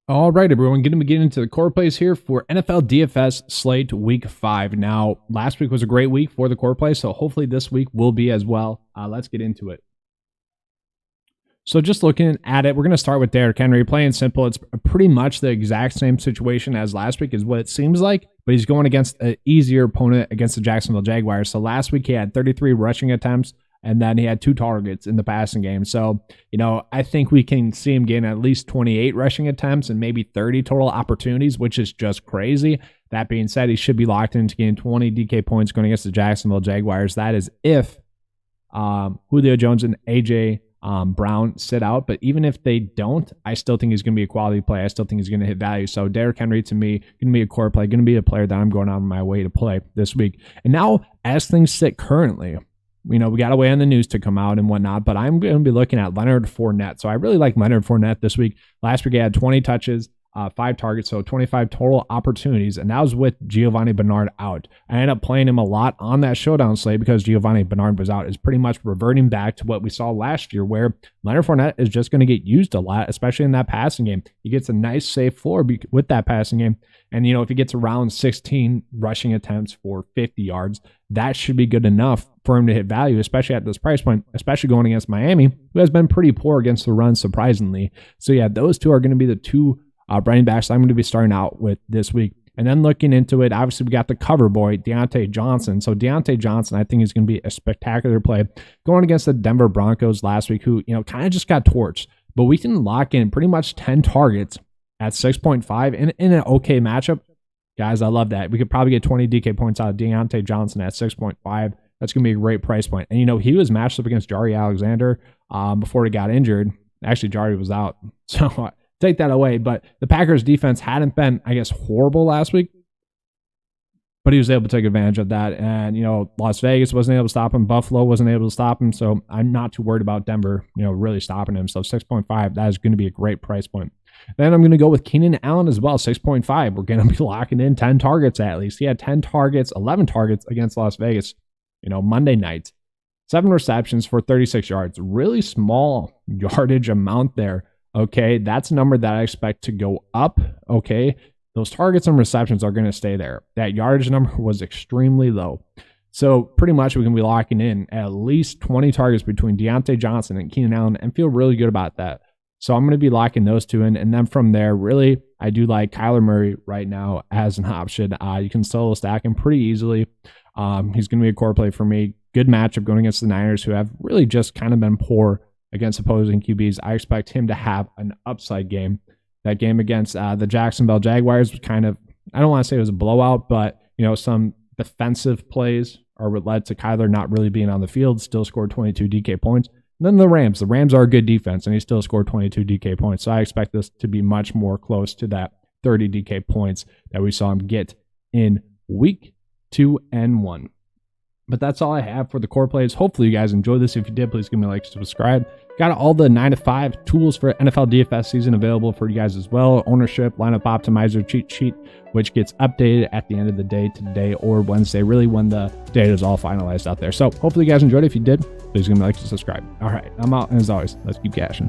All right, everyone, going to be getting into the core plays here for NFL DFS slate week 5. Now, last week was a great week for the core play, so hopefully this week will be as well. Let's get into it. So just looking at it, we're going to start with Derrick Henry. Playing simple, it's pretty much the exact same situation as last week is what it seems like, but he's going against an easier opponent against the Jacksonville Jaguars. So last week he had 33 rushing attempts, and then he had 2 targets in the passing game. So, I think we can see him getting at least 28 rushing attempts and maybe 30 total opportunities, which is just crazy. That being said, he should be locked into getting 20 DK points going against the Jacksonville Jaguars. That is if Julio Jones and A.J. Brown sit out. But even if they don't, I still think he's going to be a quality play. I still think he's going to hit value. So Derrick Henry, to me, going to be a core play, going to be a player that I'm going on my way to play this week. And now, as things sit currently, we got to wait on the news to come out and whatnot, but I'm going to be looking at Leonard Fournette. So I really like Leonard Fournette this week. Last week he had 20 touches, 5 targets, so 25 total opportunities, and that was with Giovanni Bernard out. I ended up playing him a lot on that showdown slate because Giovanni Bernard was out. It's pretty much reverting back to what we saw last year, where Leonard Fournette is just going to get used a lot, especially in that passing game. He gets a nice safe floor with that passing game, and if he gets around 16 rushing attempts for 50 yards, that should be good enough for him to hit value, especially at this price point, especially going against Miami, who has been pretty poor against the run, surprisingly. So yeah, those two are going to be the two running backs I'm going to be starting out with this week. And then looking into it, obviously we got the cover boy, Deontay Johnson. So Deontay Johnson, I think is going to be a spectacular play going against the Denver Broncos last week, who, kind of just got torched. But we can lock in pretty much 10 targets at 6.5 in an okay matchup. Guys, I love that. We could probably get 20 DK points out of Deontay Johnson at 6.5. That's going to be a great price point. And, he was matched up against Jari Alexander before he got injured. Actually, Jari was out. So take that away. But the Packers defense hadn't been, I guess, horrible last week. But he was able to take advantage of that. And, Las Vegas wasn't able to stop him. Buffalo wasn't able to stop him. So I'm not too worried about Denver, really stopping him. So 6.5, that is going to be a great price point. Then I'm going to go with Keenan Allen as well, 6.5. We're going to be locking in 10 targets at least. He had 10 targets, 11 targets against Las Vegas, Monday night. 7 receptions for 36 yards. Really small yardage amount there. Okay, that's a number that I expect to go up. Okay, those targets and receptions are going to stay there. That yardage number was extremely low. So pretty much we can be locking in at least 20 targets between Deontay Johnson and Keenan Allen and feel really good about that. So I'm going to be locking those two in. And then from there, really, I do like Kyler Murray right now as an option. You can solo stack him pretty easily. He's going to be a core play for me. Good matchup going against the Niners, who have really just kind of been poor against opposing QBs. I expect him to have an upside game. That game against the Jacksonville Jaguars was kind of, I don't want to say it was a blowout, but, some defensive plays are what led to Kyler not really being on the field, still scored 22 DK points. And then the Rams are a good defense, and he still scored 22 DK points. So I expect this to be much more close to that 30 DK points that we saw him get in week 2 and 1. But that's all I have for the core plays. Hopefully you guys enjoyed this. If you did, please give me a like, subscribe. Got all the 9 to 5 tools for NFL DFS season available for you guys as well. Ownership, lineup optimizer, cheat sheet, which gets updated at the end of the day today or Wednesday, really when the data is all finalized out there. So hopefully you guys enjoyed it. If you did, please give me a like and subscribe. All right, I'm out. And as always, let's keep cashing.